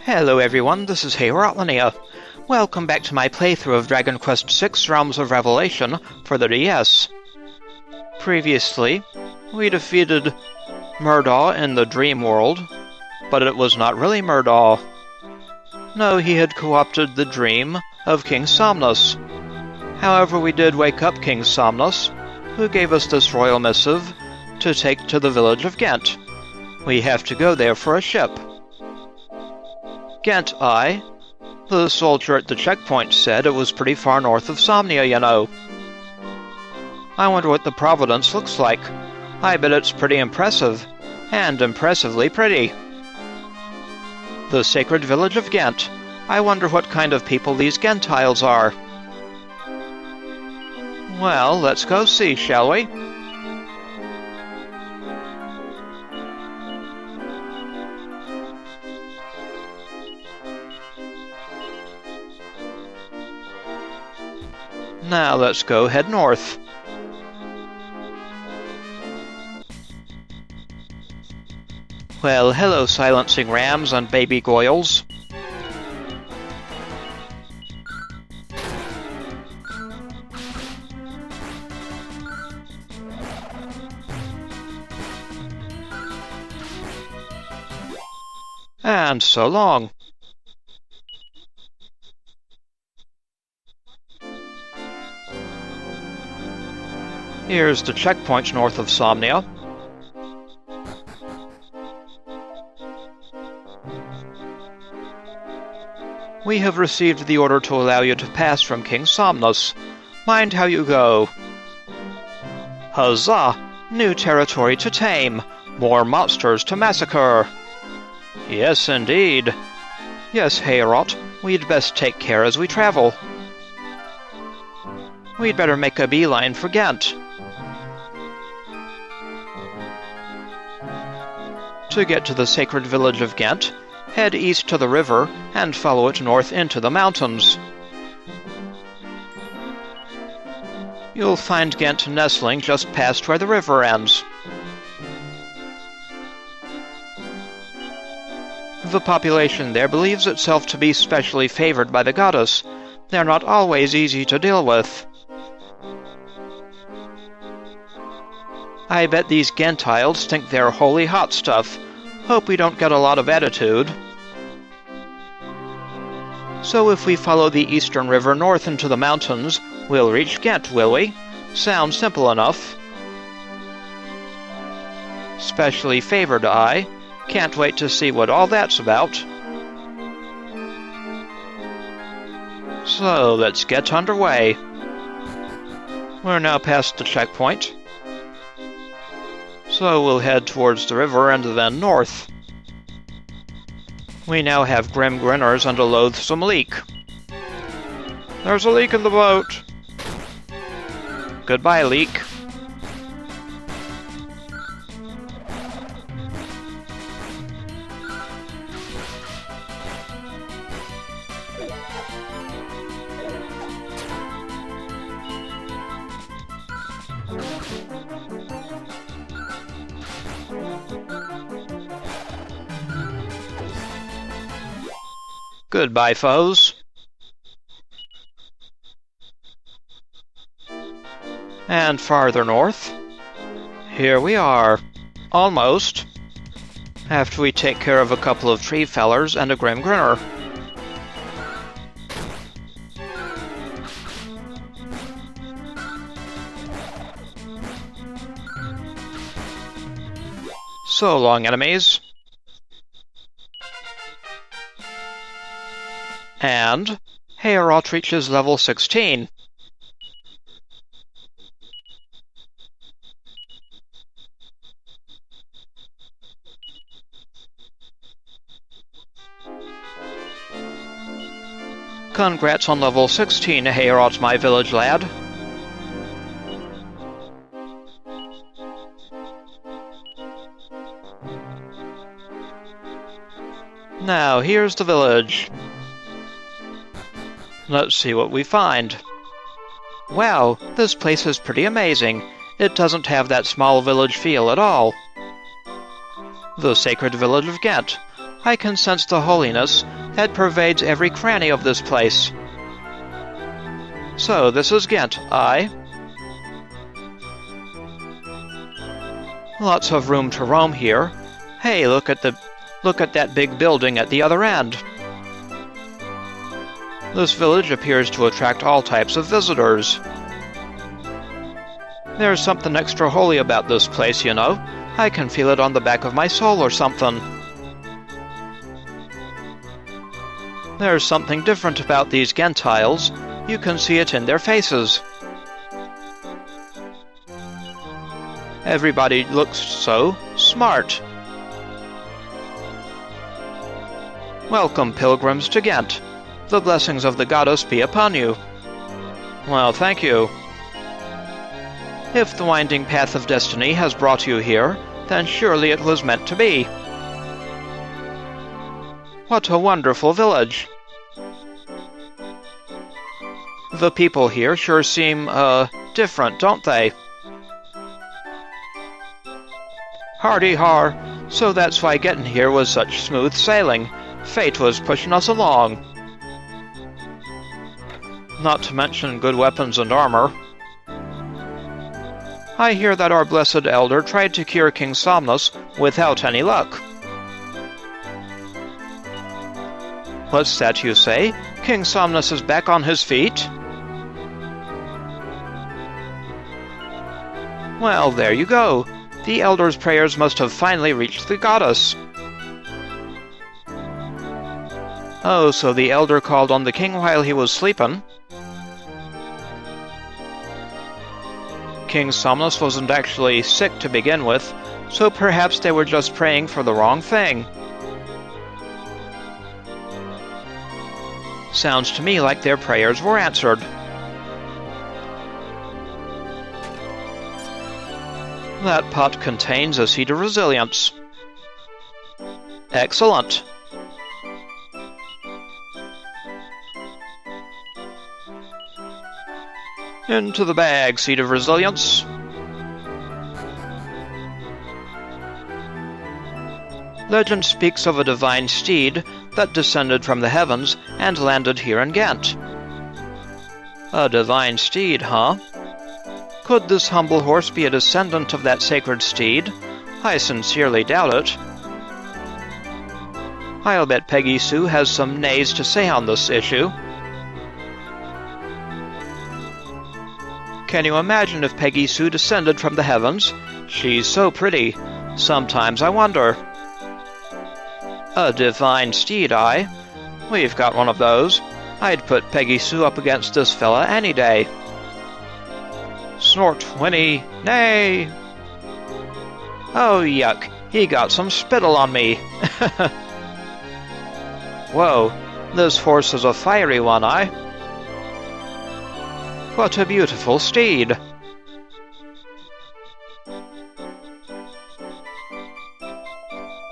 Hello everyone, this is Heorot. Welcome back to my playthrough of Dragon Quest VI Realms of Revelation for the DS. Previously, we defeated Murdaw in the Dream World, but it was not really Murdaw. No, he had co-opted the dream of King Somnus. However, we did wake up King Somnus, who gave us this Royal Missive to take to the village of Ghent. We have to go there for a ship. Ghent, the soldier at the checkpoint said it was pretty far north of Somnia, you know. I wonder what the Providence looks like. I bet it's pretty impressive, and impressively pretty. The sacred village of Ghent. I wonder what kind of people these Gentiles are. Well, let's go see, shall we? Now let's go head north. Well, hello silencing rams and baby goyles. And so long. Here's the checkpoint north of Somnia. We have received the order to allow you to pass from King Somnus. Mind how you go. Huzzah! New territory to tame. More monsters to massacre. Yes, indeed. Yes, Heorot, we'd best take care as we travel. We'd better make a beeline for Ghent. To get to the sacred village of Ghent, head east to the river and follow it north into the mountains. You'll find Ghent nestling just past where the river ends. The population there believes itself to be specially favored by the goddess. They're not always easy to deal with. I bet these Gentiles think they're holy hot stuff. Hope we don't get a lot of attitude. So if we follow the eastern river north into the mountains, we'll reach Ghent, will we? Sounds simple enough. Specially favored, Can't wait to see what all that's about. So, let's get underway. We're now past the checkpoint. So we'll head towards the river and then north. We now have grim grinners and a loathsome leak. There's a leak in the boat! Goodbye, leak. Goodbye, foes. And farther north. Here we are. Almost. After we take care of a couple of tree fellers and a grim grinner. So long, enemies. And Heorot reaches level 16. Congrats on level 16, Heorot, my village lad. Now, here's the village. Let's see what we find. Wow, this place is pretty amazing. It doesn't have that small village feel at all. The sacred village of Ghent. I can sense the holiness that pervades every cranny of this place. So, this is Ghent, aye? Lots of room to roam here. Hey, look at that big building at the other end. This village appears to attract all types of visitors. There's something extra holy about this place, you know. I can feel it on the back of my soul or something. There's something different about these Gentiles. You can see it in their faces. Everybody looks so smart. Welcome, pilgrims, to Ghent. The blessings of the goddess be upon you. Well, thank you. If the winding path of destiny has brought you here, then surely it was meant to be. What a wonderful village. The people here sure seem, different, don't they? Hardy har, so that's why getting here was such smooth sailing. Fate was pushing us along. Not to mention good weapons and armor. I hear that our blessed elder tried to cure King Somnus without any luck. What's that you say? King Somnus is back on his feet? Well, there you go. The elder's prayers must have finally reached the goddess. Oh, so the elder called on the king while he was sleeping? King Somnus wasn't actually sick to begin with, so perhaps they were just praying for the wrong thing. Sounds to me like their prayers were answered. That pot contains a seed of resilience. Excellent. Into the bag, seed of resilience. Legend speaks of a divine steed that descended from the heavens and landed here in Ghent. A divine steed, huh? Could this humble horse be a descendant of that sacred steed? I sincerely doubt it. I'll bet Peggy Sue has some nays to say on this issue. Can you imagine if Peggy Sue descended from the heavens? She's so pretty. Sometimes I wonder. A divine steed, aye? We've got one of those. I'd put Peggy Sue up against this fella any day. Snort, whinny, nay! Oh, yuck. He got some spittle on me. Whoa, this horse is a fiery one, aye? What a beautiful steed!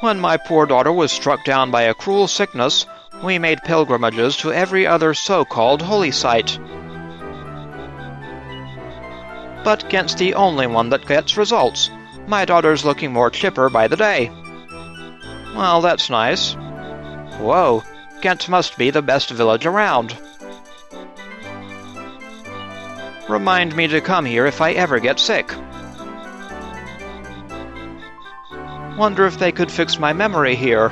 When my poor daughter was struck down by a cruel sickness, we made pilgrimages to every other so-called holy site. But Ghent's the only one that gets results. My daughter's looking more chipper by the day. Well, that's nice. Whoa, Ghent must be the best village around. Remind me to come here if I ever get sick. Wonder if they could fix my memory here.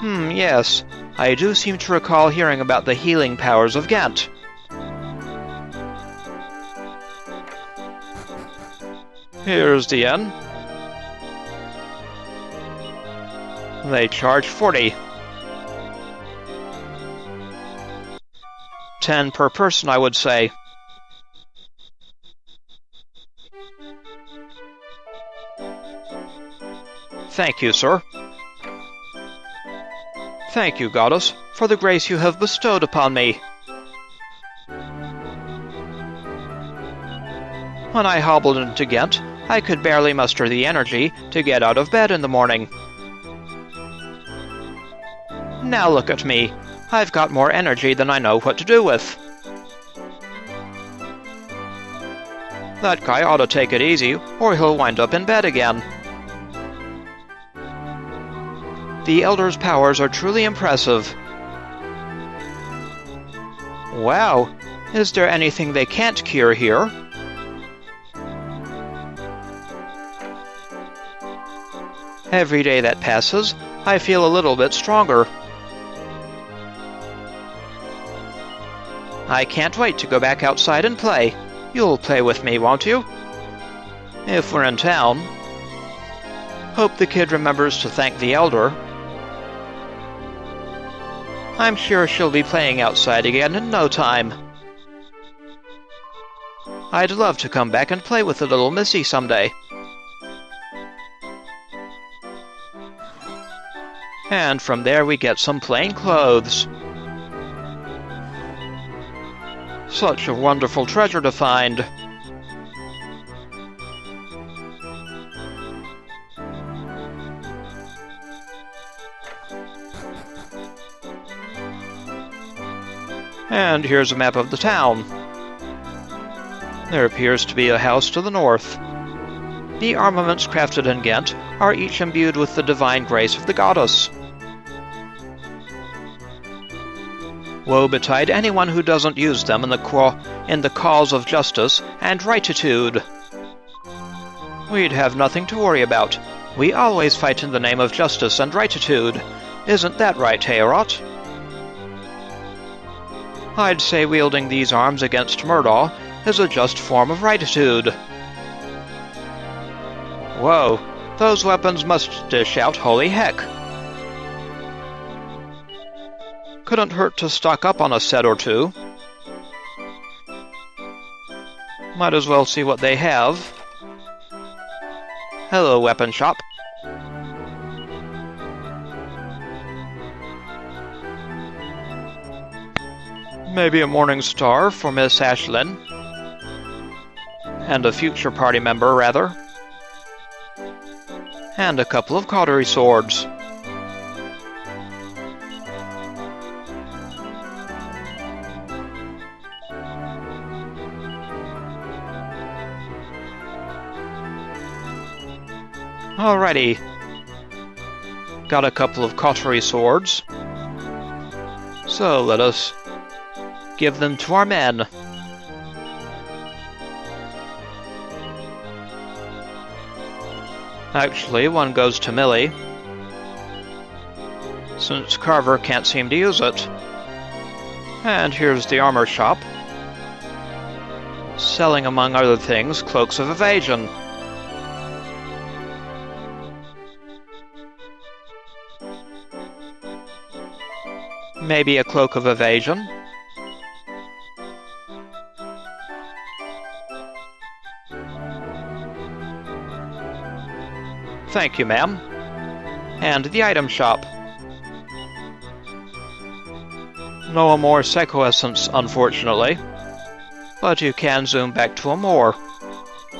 Yes. I do seem to recall hearing about the healing powers of Ghent. Here's the inn. They charge 40. 10 per person, I would say. Thank you, sir. Thank you, goddess, for the grace you have bestowed upon me. When I hobbled into Ghent, I could barely muster the energy to get out of bed in the morning. Now look at me. I've got more energy than I know what to do with. That guy ought to take it easy, or he'll wind up in bed again. The Elder's powers are truly impressive. Wow, is there anything they can't cure here? Every day that passes, I feel a little bit stronger. I can't wait to go back outside and play. You'll play with me, won't you? If we're in town. Hope the kid remembers to thank the Elder. I'm sure she'll be playing outside again in no time. I'd love to come back and play with the little Missy someday. And from there we get some plain clothes. Such a wonderful treasure to find. And here's a map of the town. There appears to be a house to the north. The armaments crafted in Ghent are each imbued with the divine grace of the goddess. Woe betide anyone who doesn't use them in the cause of justice and rightitude. We'd have nothing to worry about. We always fight in the name of justice and rightitude. Isn't that right, Heorot? I'd say wielding these arms against Murdaw is a just form of rightitude. Whoa, those weapons must dish out holy heck. Couldn't hurt to stock up on a set or two. Might as well see what they have. Hello, weapon shop. Maybe a morning star for Miss Ashlyn. And a future party member, rather. And a couple of cautery swords. Alrighty. Got a couple of cautery swords. So let us give them to our men. Actually, one goes to Millie, since Carver can't seem to use it. And here's the armor shop, selling among other things cloaks of evasion. Maybe a cloak of evasion. Thank you, ma'am. And the item shop. No more psychoessence, unfortunately. But you can zoom back to a more.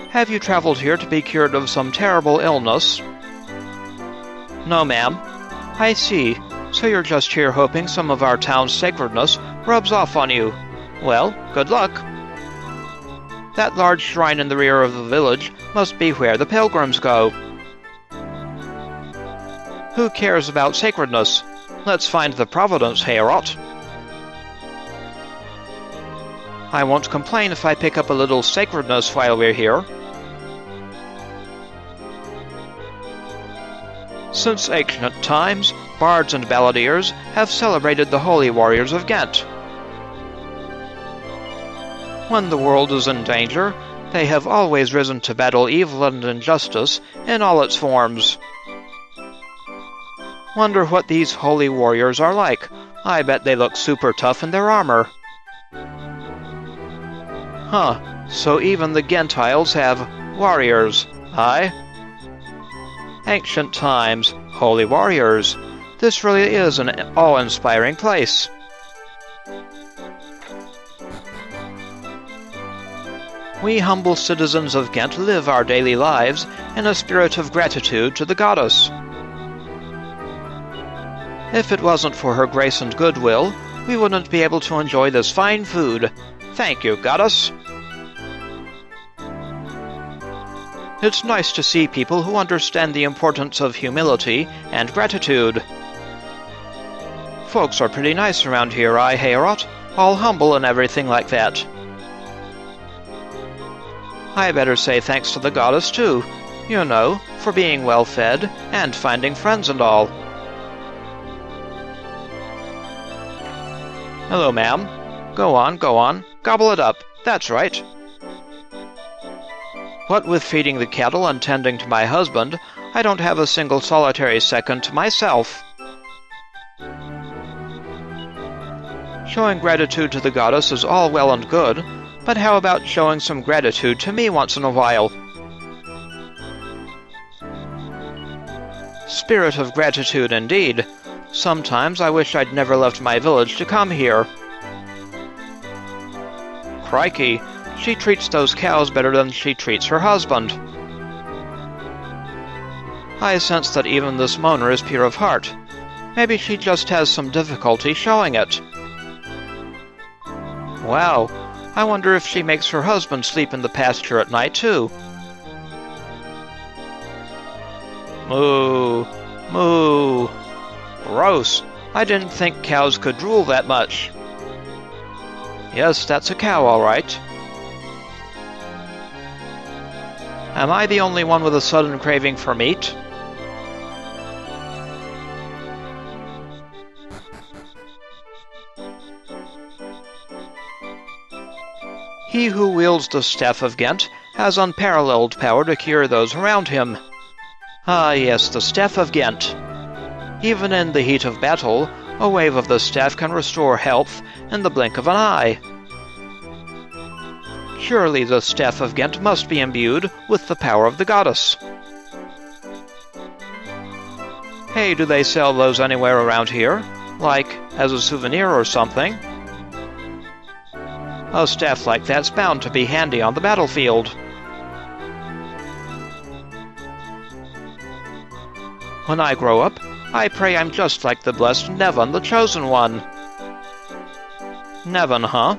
Have you traveled here to be cured of some terrible illness? No, ma'am. I see. So you're just here hoping some of our town's sacredness rubs off on you. Well, good luck. That large shrine in the rear of the village must be where the pilgrims go. Who cares about sacredness? Let's find the Providence, Heorot. I won't complain if I pick up a little sacredness while we're here. Since ancient times, bards and balladeers have celebrated the holy warriors of Ghent. When the world is in danger, they have always risen to battle evil and injustice in all its forms. Wonder what these holy warriors are like. I bet they look super tough in their armor. Huh, so even the Gentiles have warriors, aye? Ancient times, holy warriors. This really is an awe-inspiring place. We humble citizens of Ghent live our daily lives in a spirit of gratitude to the goddess. If it wasn't for her grace and goodwill, we wouldn't be able to enjoy this fine food. Thank you, goddess. It's nice to see people who understand the importance of humility and gratitude. Folks are pretty nice around here, Heorot, all humble and everything like that. I better say thanks to the goddess, too, you know, for being well-fed and finding friends and all. Hello, ma'am. Go on, gobble it up, that's right. What with feeding the cattle and tending to my husband, I don't have a single solitary second to myself. Showing gratitude to the goddess is all well and good, but how about showing some gratitude to me once in a while? Spirit of gratitude, indeed. Sometimes I wish I'd never left my village to come here. Crikey, she treats those cows better than she treats her husband. I sense that even this moaner is pure of heart. Maybe she just has some difficulty showing it. Wow, I wonder if she makes her husband sleep in the pasture at night, too. Moo, moo. Gross. I didn't think cows could drool that much. Yes, that's a cow, all right. Am I the only one with a sudden craving for meat? He who wields the Staff of Ghent has unparalleled power to cure those around him. Ah yes, the Staff of Ghent. Even in the heat of battle, a wave of the staff can restore health in the blink of an eye. Surely the Staff of Ghent must be imbued with the power of the goddess. Hey, do they sell those anywhere around here? Like, as a souvenir or something? A staff like that's bound to be handy on the battlefield. When I grow up, I pray I'm just like the blessed Nevan, the Chosen One. Nevan, huh?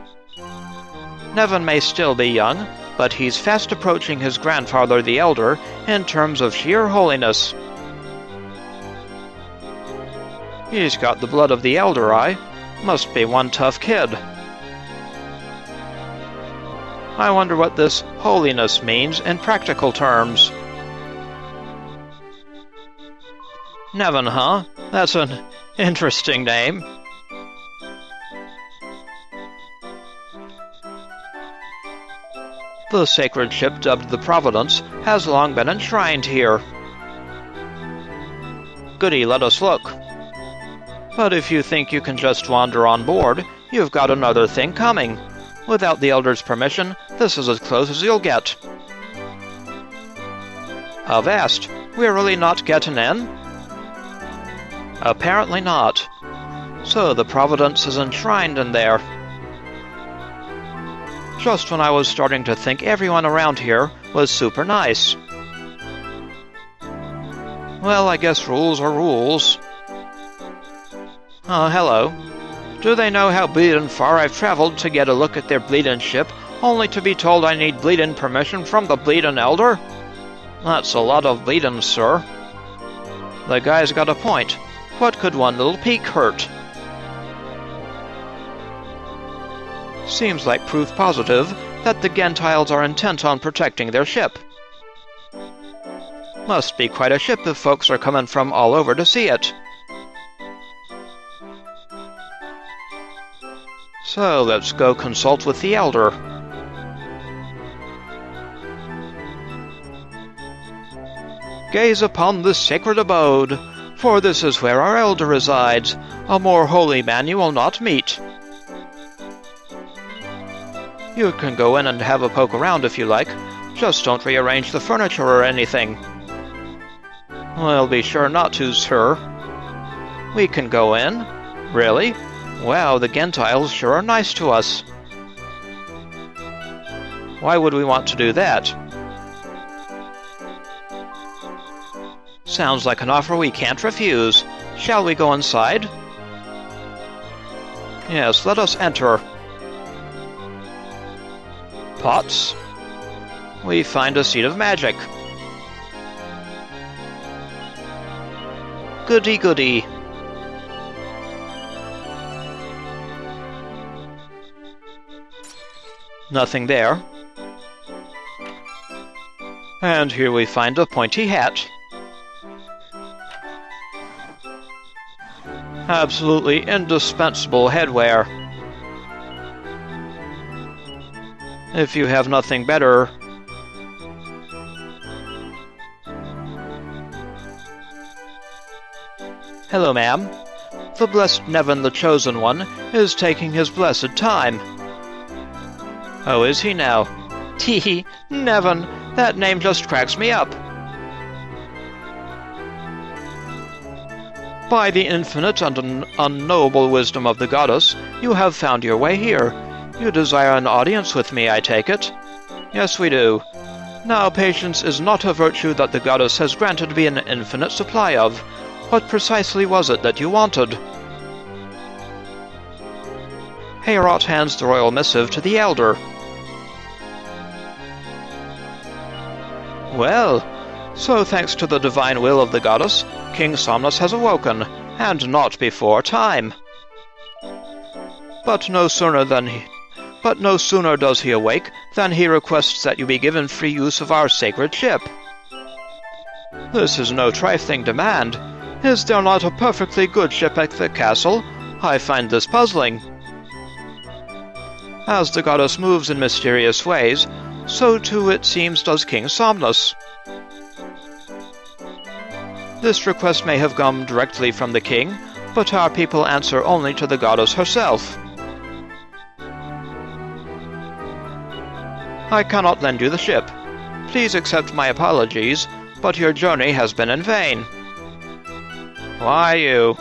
Nevan may still be young, but he's fast approaching his grandfather the Elder in terms of sheer holiness. He's got the blood of the Elder, must be one tough kid. I wonder what this holiness means in practical terms. Nevan, huh? That's an interesting name. The sacred ship dubbed the Providence has long been enshrined here. Goody, let us look. But if you think you can just wander on board, you've got another thing coming. Without the Elder's permission, this is as close as you'll get. Avast, we're really not getting in? Apparently not. So the Providence is enshrined in there. Just when I was starting to think everyone around here was super nice. Well, I guess rules are rules. Hello. Do they know how bleedin' far I've traveled to get a look at their bleedin' ship, only to be told I need bleedin' permission from the bleedin' Elder? That's a lot of bleedin', sir. The guy's got a point. What could one little peek hurt? Seems like proof positive that the Gentiles are intent on protecting their ship. Must be quite a ship if folks are coming from all over to see it. So let's go consult with the Elder. Gaze upon this sacred abode, for this is where our Elder resides. A more holy man you will not meet. You can go in and have a poke around if you like. Just don't rearrange the furniture or anything. We'll be sure not to, sir. We can go in? Really? Wow, the Gentiles sure are nice to us. Why would we want to do that? Sounds like an offer we can't refuse. Shall we go inside? Yes, let us enter. Pots. We find a seed of magic. Goody goody. Nothing there. And here we find a pointy hat. Absolutely indispensable headwear. If you have nothing better... Hello, ma'am. The blessed Nevan, the Chosen One, is taking his blessed time. Oh, is he now? Tee, Nevan, that name just cracks me up. By the infinite and unknowable wisdom of the goddess, you have found your way here. You desire an audience with me, I take it? Yes, we do. Now, patience is not a virtue that the goddess has granted me an infinite supply of. What precisely was it that you wanted? Heorot hands the Royal Missive to the Elder. Well, so thanks to the divine will of the goddess, King Somnus has awoken, and not before time. But no sooner does he awake than he requests that you be given free use of our sacred ship. This is no trifling demand. Is there not a perfectly good ship at the castle? I find this puzzling. As the goddess moves in mysterious ways, so too it seems does King Somnus. This request may have come directly from the king, but our people answer only to the goddess herself. I cannot lend you the ship. Please accept my apologies, but your journey has been in vain. Why, you...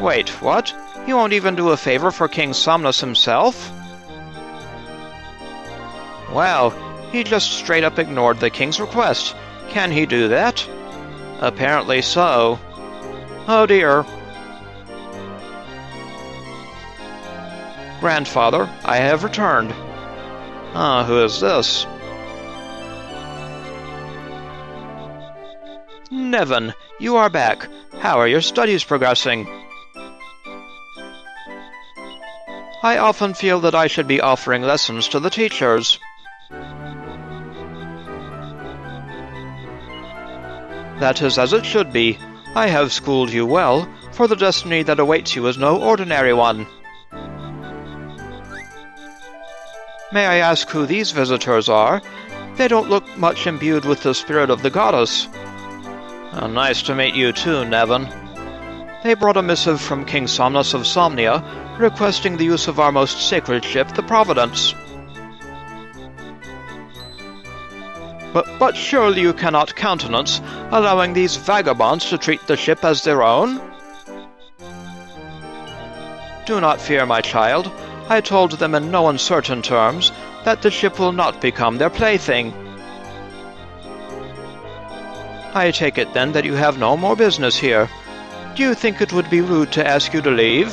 Wait, what? You won't even do a favor for King Somnus himself? Well, he just straight up ignored the king's request. Can he do that? Apparently so. Oh dear. Grandfather, I have returned. Who is this? Nevan, you are back. How are your studies progressing? I often feel that I should be offering lessons to the teachers. That is as it should be. I have schooled you well, for the destiny that awaits you is no ordinary one. May I ask who these visitors are? They don't look much imbued with the spirit of the goddess. Nice to meet you too, Nevan. They brought a missive from King Somnus of Somnia, requesting the use of our most sacred ship, the Providence. But surely you cannot countenance allowing these vagabonds to treat the ship as their own? Do not fear, my child. I told them in no uncertain terms that the ship will not become their plaything. I take it then that you have no more business here. Do you think it would be rude to ask you to leave?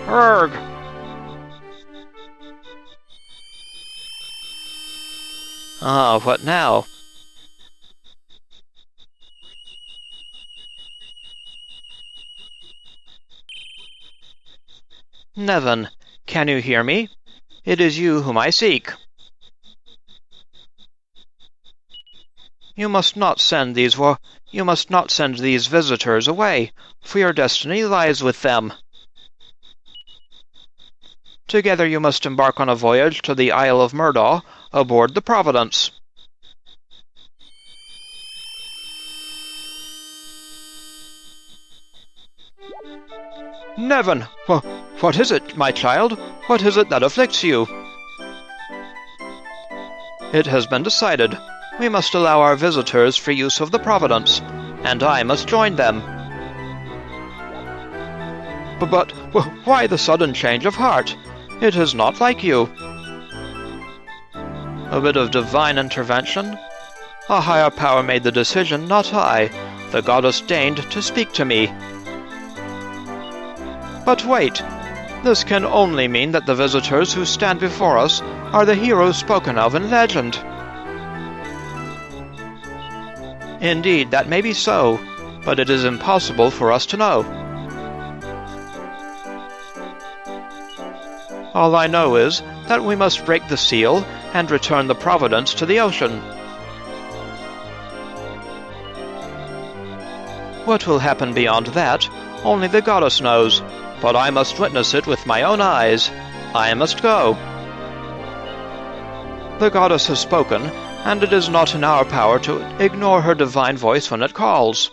Urgh! What now? Nevan, can you hear me? It is you whom I seek. You must not send these visitors away, for your destiny lies with them. Together you must embark on a voyage to the Isle of Murdaw aboard the Providence. Nevan! What is it, my child? What is it that afflicts you? It has been decided. We must allow our visitors free use of the Providence, and I must join them. But why the sudden change of heart? It is not like you. A bit of divine intervention? A higher power made the decision, not I. The goddess deigned to speak to me. But wait, this can only mean that the visitors who stand before us are the heroes spoken of in legend. Indeed, that may be so, but it is impossible for us to know. All I know is that we must break the seal and return the Providence to the ocean. What will happen beyond that, only the goddess knows, but I must witness it with my own eyes. I must go. The goddess has spoken, and it is not in our power to ignore her divine voice when it calls.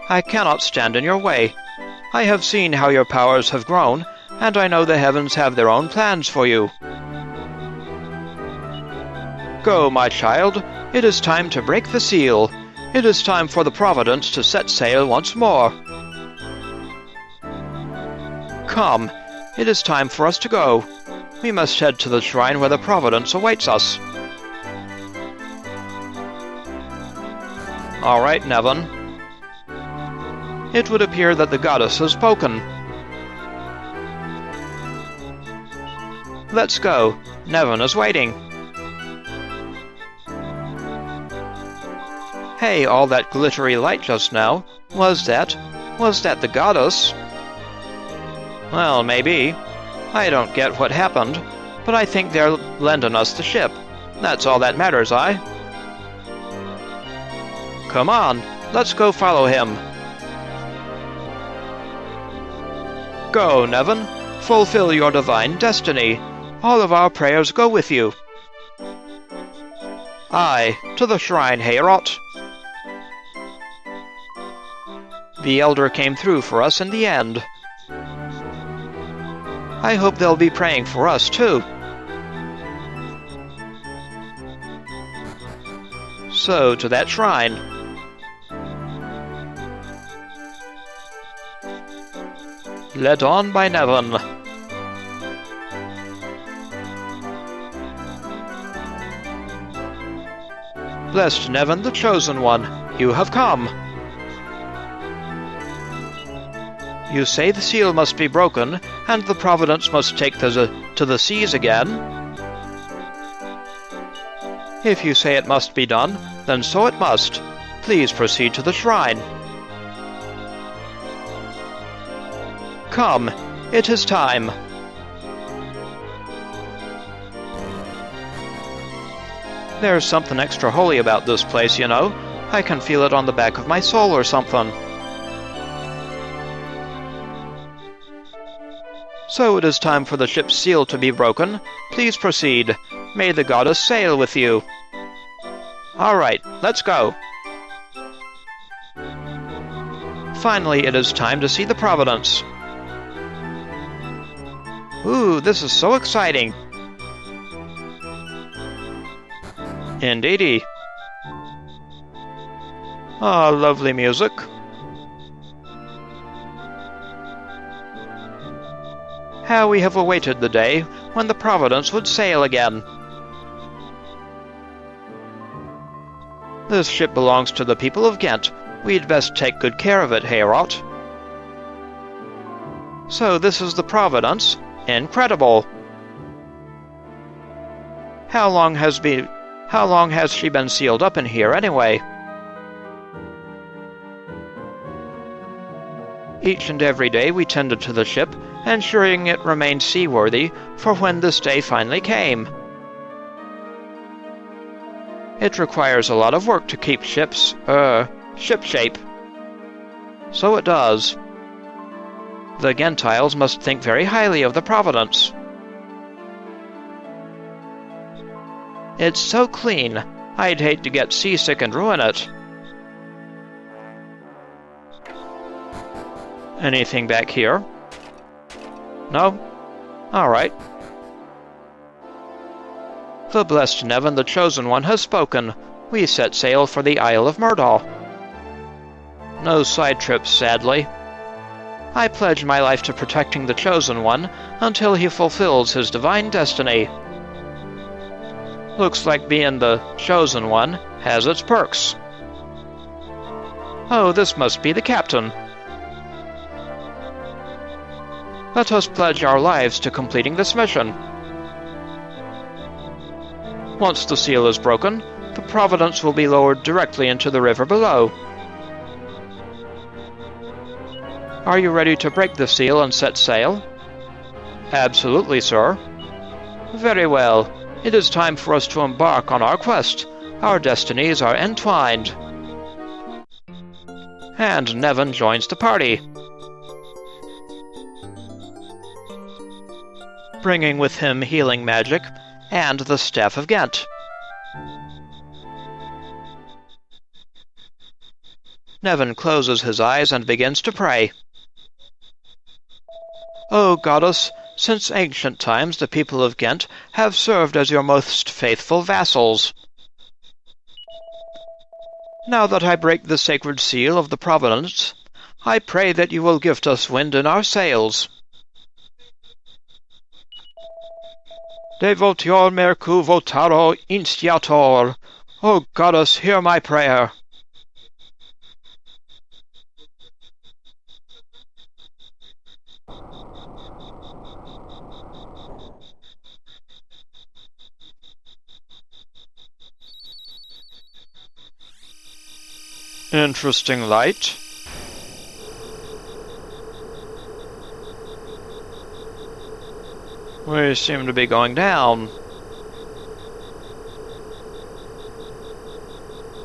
I cannot stand in your way. I have seen how your powers have grown, and I know the heavens have their own plans for you. Go, my child. It is time to break the seal. It is time for the Providence to set sail once more. Come, it is time for us to go. We must head to the shrine where the Providence awaits us. All right, Nevan. It would appear that the goddess has spoken. Let's go. Nevan is waiting. Hey, all that glittery light just now, was that the goddess? Well, maybe. I don't get what happened, but I think they're lending us the ship. That's all that matters, Come on, let's go follow him. Go, Nevan. Fulfill your divine destiny. All of our prayers go with you. Aye, to the shrine, Heorot. The Elder came through for us in the end. I hope they'll be praying for us, too. So, to that shrine. Led on by Nevan. Blessed Nevan, the Chosen One, you have come. You say the seal must be broken, and the Providence must take to the seas again? If you say it must be done, then so it must. Please proceed to the shrine. Come, it is time. There's something extra holy about this place, you know. I can feel it on the back of my soul or something. So it is time for the ship's seal to be broken. Please proceed. May the goddess sail with you. All right, let's go. Finally, it is time to see the Providence. Ooh, this is so exciting. Indeedy. Ah, lovely music. How we have awaited the day when the Providence would sail again. This ship belongs to the people of Ghent. We'd best take good care of it, Heorot. So this is the Providence? Incredible! How long has she been sealed up in here, anyway? Each and every day we tended to the ship, ensuring it remained seaworthy for when this day finally came. It requires a lot of work to keep ships, shipshape. So it does. The Gentiles must think very highly of the Providence. It's so clean, I'd hate to get seasick and ruin it. Anything back here? No? Alright. The blessed Nevan, the Chosen One, has spoken. We set sail for the Isle of Murdaw. No side trips, sadly. I pledge my life to protecting the Chosen One until he fulfills his divine destiny. Looks like being the Chosen One has its perks. Oh, this must be the captain. Let us pledge our lives to completing this mission. Once the seal is broken, the Providence will be lowered directly into the river below. Are you ready to break the seal and set sail? Absolutely, sir. Very well. It is time for us to embark on our quest. Our destinies are entwined. And Nevan joins the party, bringing with him healing magic and the Staff of Ghent. Nevan closes his eyes and begins to pray. O goddess, since ancient times the people of Ghent have served as your most faithful vassals. Now that I break the sacred seal of the Providence, I pray that you will gift us wind in our sails. Devotior mercu votaro instiator. O goddess, hear my prayer. Interesting light. We seem to be going down.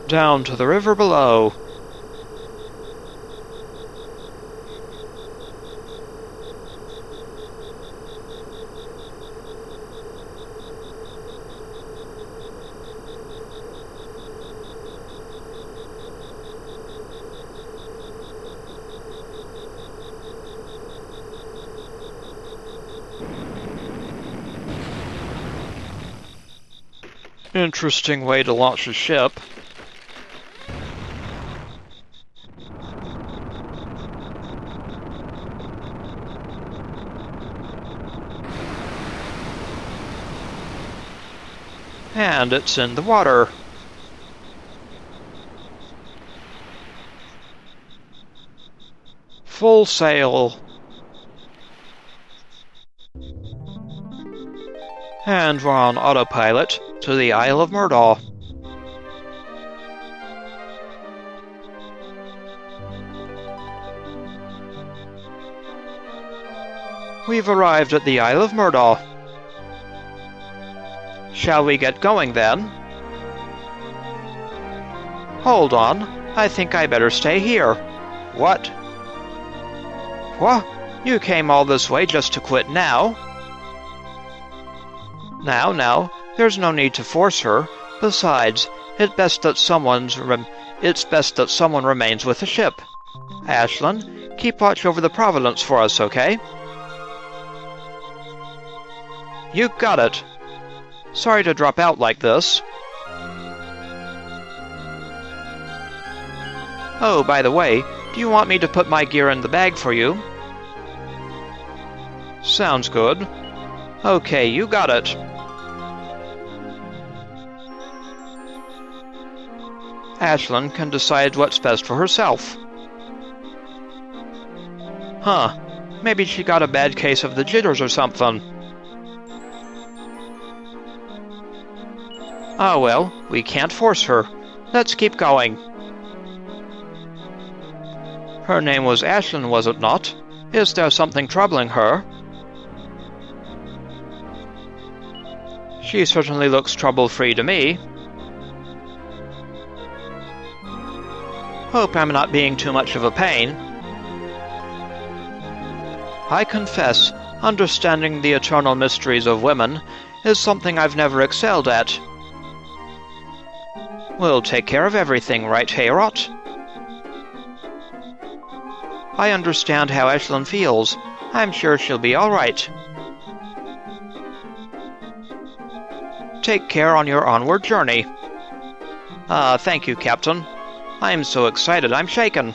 Down to the river below. Interesting way to launch a ship. And it's in the water. Full sail. And we're on autopilot to the Isle of Murdaw. We've arrived at the Isle of Murdaw. Shall we get going then? Hold on, I think I better stay here. What? What? You came all this way just to quit now? Now, there's no need to force her. Besides, it's best that someone remains with the ship. Ashlyn, keep watch over the Providence for us, okay? You got it. Sorry to drop out like this. Oh, by the way, do you want me to put my gear in the bag for you? Sounds good. Okay, you got it. Ashlyn can decide what's best for herself. Huh, maybe she got a bad case of the jitters or something. Oh well, we can't force her. Let's keep going. Her name was Ashlyn, was it not? Is there something troubling her? She certainly looks trouble-free to me. Hope I'm not being too much of a pain. I confess, understanding the eternal mysteries of women is something I've never excelled at. We'll take care of everything, right, Heorot? I understand how Ashlyn feels. I'm sure she'll be all right. Take care on your onward journey. Thank you, Captain. I'm so excited I'm shaken.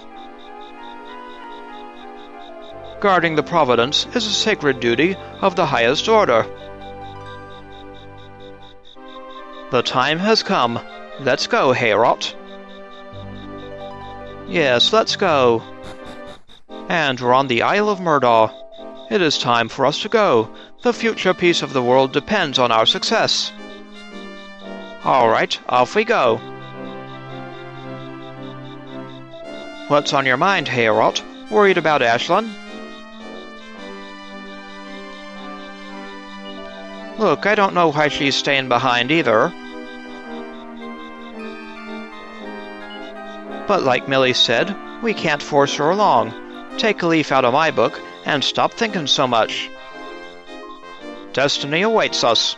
Guarding the Providence is a sacred duty of the highest order. The time has come. Let's go, Heorot. Yes, let's go. And we're on the Isle of Murdaw. It is time for us to go. The future peace of the world depends on our success. All right, off we go. What's on your mind, Heorot? Worried about Ashlyn? Look, I don't know why she's staying behind either. But like Millie said, we can't force her along. Take a leaf out of my book and stop thinking so much. Destiny awaits us.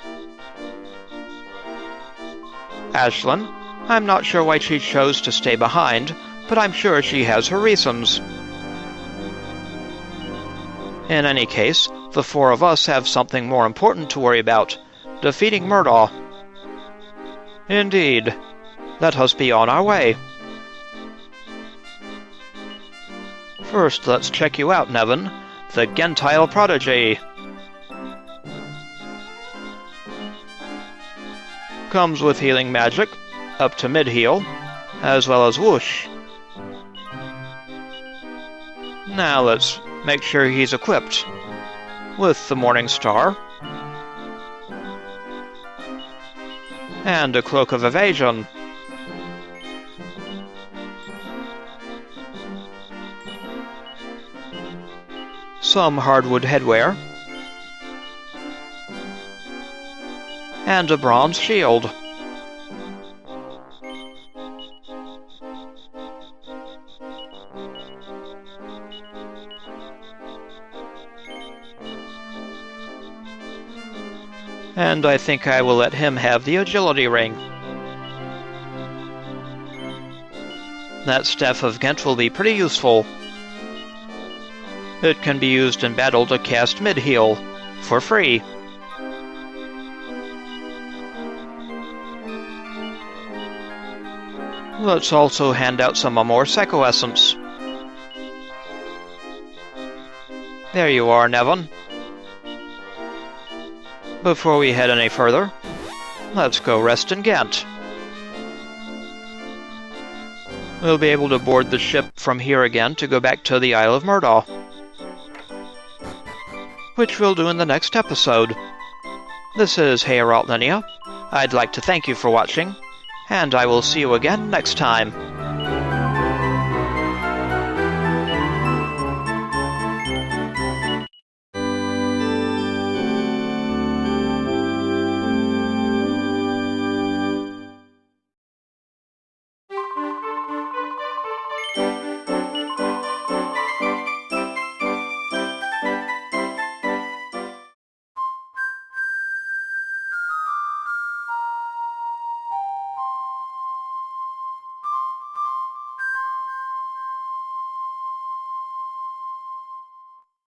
Ashlyn, I'm not sure why she chose to stay behind, but I'm sure she has her reasons. In any case, the four of us have something more important to worry about: defeating Murdaw. Indeed. Let us be on our way. First, let's check you out, Nevan, the Gentile prodigy. Comes with healing magic, up to mid-heal, as well as whoosh. Now let's make sure he's equipped with the Morning Star and a Cloak of Evasion. Some hardwood headwear and a bronze shield. And I think I will let him have the agility ring. That Staff of Ghent will be pretty useful. It can be used in battle to cast mid-heal, for free. Let's also hand out some more Psycho Essence. There you are, Nevan. Before we head any further, let's go rest in Ghent. We'll be able to board the ship from here again to go back to the Isle of Murdaw, which we'll do in the next episode. This is Heorot. I'd like to thank you for watching, and I will see you again next time.